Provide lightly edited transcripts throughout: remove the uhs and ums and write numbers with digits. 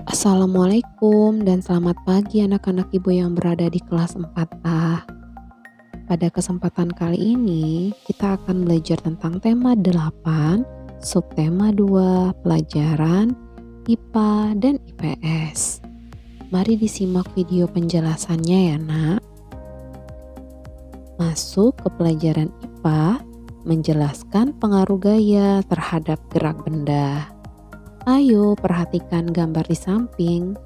Assalamualaikum dan selamat pagi anak-anak ibu yang berada di kelas 4A. Pada kesempatan kali ini, kita akan belajar tentang tema 8, subtema 2, pelajaran IPA dan IPS. Mari disimak video penjelasannya ya nak. Masuk ke pelajaran IPA, menjelaskan pengaruh gaya terhadap gerak benda. Ayo perhatikan gambar di samping.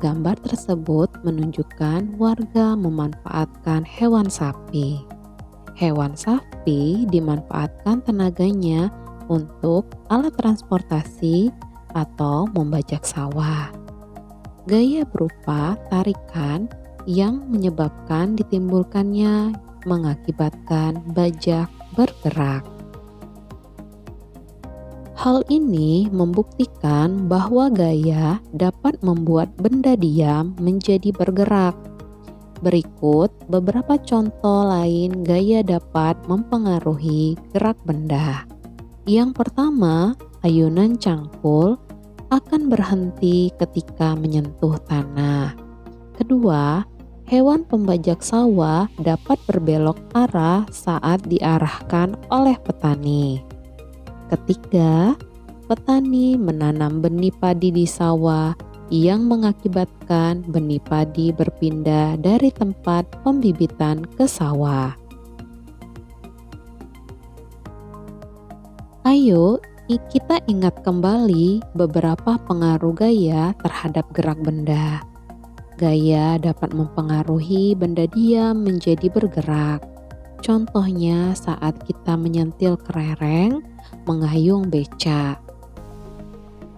Gambar tersebut menunjukkan warga memanfaatkan hewan sapi. Hewan sapi dimanfaatkan tenaganya untuk alat transportasi atau membajak sawah. Gaya berupa tarikan yang menyebabkan ditimbulkannya mengakibatkan bajak bergerak. Hal ini membuktikan bahwa gaya dapat membuat benda diam menjadi bergerak. Berikut beberapa contoh lain gaya dapat mempengaruhi gerak benda. Yang pertama, ayunan cangkul akan berhenti ketika menyentuh tanah. Kedua, hewan pembajak sawah dapat berbelok arah saat diarahkan oleh petani. Ketiga, petani menanam benih padi di sawah yang mengakibatkan benih padi berpindah dari tempat pembibitan ke sawah. Ayo, kita ingat kembali beberapa pengaruh gaya terhadap gerak benda. Gaya dapat mempengaruhi benda diam menjadi bergerak. Contohnya saat kita menyentil kelereng, mengayung becak.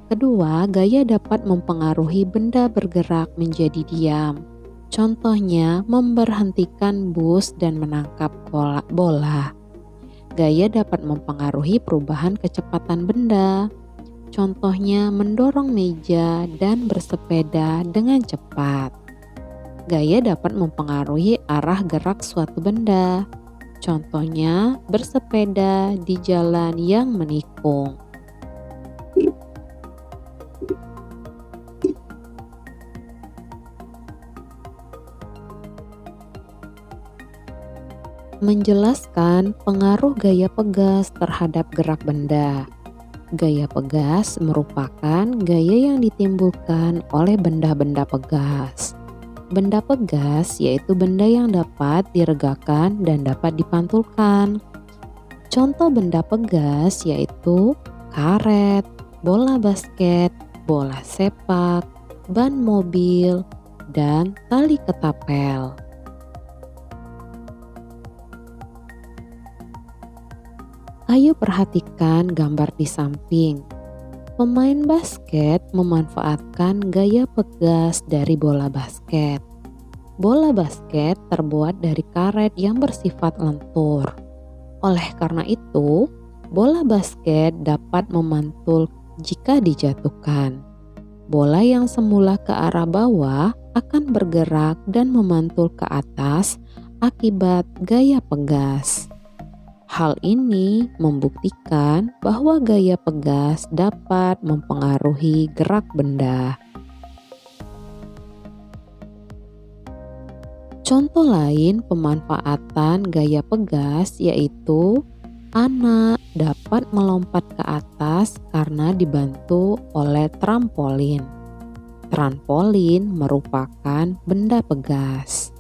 Kedua, gaya dapat mempengaruhi benda bergerak menjadi diam. Contohnya memberhentikan bus dan menangkap bola. Gaya dapat mempengaruhi perubahan kecepatan benda. Contohnya mendorong meja dan bersepeda dengan cepat. Gaya dapat mempengaruhi arah gerak suatu benda. Contohnya bersepeda di jalan yang menikung. Menjelaskan pengaruh gaya pegas terhadap gerak benda. Gaya pegas merupakan gaya yang ditimbulkan oleh benda-benda pegas. Benda pegas yaitu benda yang dapat diregakkan dan dapat dipantulkan. Contoh benda pegas yaitu karet, bola basket, bola sepak, ban mobil, dan tali ketapel. Ayo perhatikan gambar di samping. Pemain basket memanfaatkan gaya pegas dari bola basket. Bola basket terbuat dari karet yang bersifat lentur. Oleh karena itu, bola basket dapat memantul jika dijatuhkan. Bola yang semula ke arah bawah akan bergerak dan memantul ke atas akibat gaya pegas. Hal ini membuktikan bahwa gaya pegas dapat mempengaruhi gerak benda. Contoh lain pemanfaatan gaya pegas yaitu anak dapat melompat ke atas karena dibantu oleh trampolin. Trampolin merupakan benda pegas.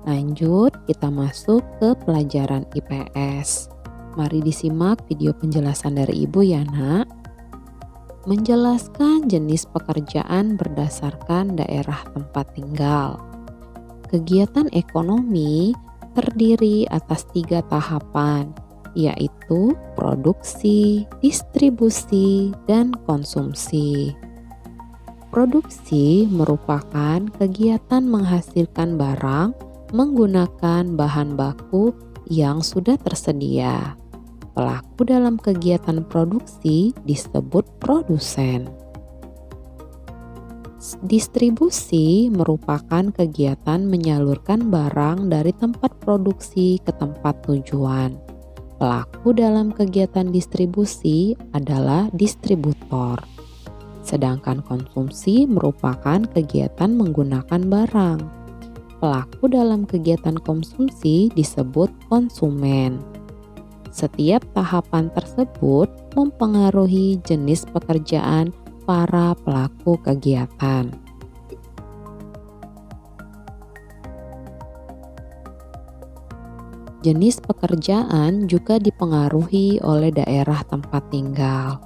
Lanjut, kita masuk ke pelajaran IPS. Mari disimak video penjelasan dari ibu ya nak. Menjelaskan jenis pekerjaan berdasarkan daerah tempat tinggal. Kegiatan ekonomi terdiri atas 3 tahapan, yaitu produksi, distribusi, dan konsumsi. Produksi merupakan kegiatan menghasilkan barang menggunakan bahan baku yang sudah tersedia. Pelaku dalam kegiatan produksi disebut produsen. Distribusi merupakan kegiatan menyalurkan barang dari tempat produksi ke tempat tujuan. Pelaku dalam kegiatan distribusi adalah distributor. sedangkan konsumsi merupakan kegiatan menggunakan barang. Pelaku dalam kegiatan konsumsi disebut konsumen. Setiap tahapan tersebut mempengaruhi jenis pekerjaan para pelaku kegiatan. Jenis pekerjaan juga dipengaruhi oleh daerah tempat tinggal.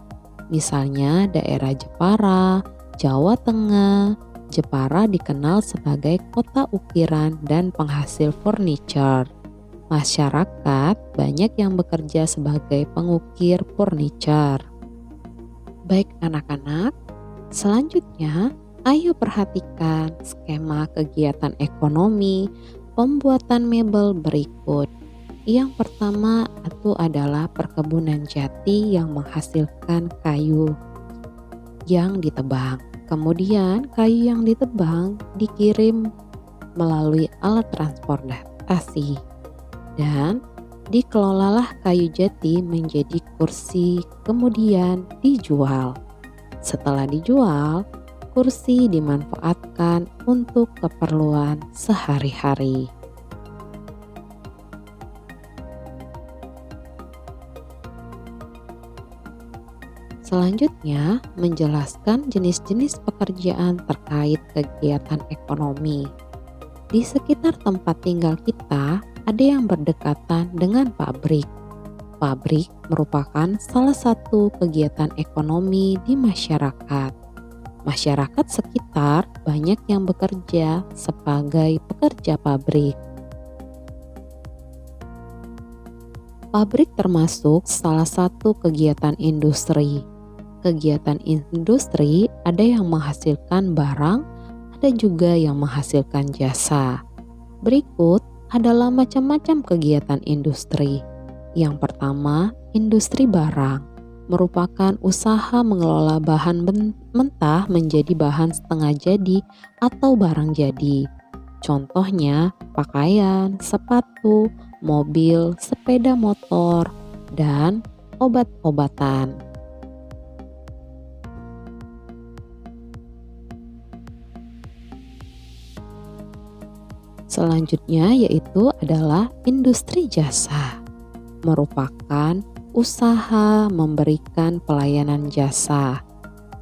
Misalnya daerah Jepara, Jawa Tengah. Jepara dikenal sebagai kota ukiran dan penghasil furniture. Masyarakat banyak yang bekerja sebagai pengukir furniture. Baik anak-anak, selanjutnya ayo perhatikan skema kegiatan ekonomi pembuatan mebel berikut. Yang pertama itu adalah perkebunan jati yang menghasilkan kayu yang ditebang. Kemudian kayu yang ditebang dikirim melalui alat transportasi dan dikelolalah kayu jati menjadi kursi, kemudian dijual. Setelah dijual, kursi dimanfaatkan untuk keperluan sehari-hari. Selanjutnya, menjelaskan jenis-jenis pekerjaan terkait kegiatan ekonomi. Di sekitar tempat tinggal kita, ada yang berdekatan dengan pabrik. Pabrik merupakan salah satu kegiatan ekonomi di masyarakat. Masyarakat sekitar banyak yang bekerja sebagai pekerja pabrik. Pabrik termasuk salah satu kegiatan industri. Kegiatan industri ada yang menghasilkan barang, ada juga yang menghasilkan jasa. Berikut adalah macam-macam kegiatan industri. Yang pertama, industri barang merupakan usaha mengelola bahan mentah menjadi bahan setengah jadi atau barang jadi. Contohnya pakaian, sepatu, mobil, sepeda motor, dan obat-obatan. Selanjutnya yaitu adalah industri jasa, merupakan usaha memberikan pelayanan jasa.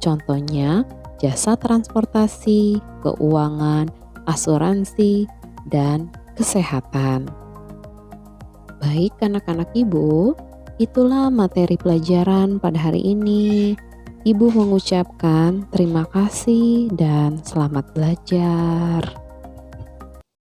Contohnya jasa transportasi, keuangan, asuransi, dan kesehatan. Baik anak-anak ibu, itulah materi pelajaran pada hari ini. Ibu mengucapkan terima kasih dan selamat belajar.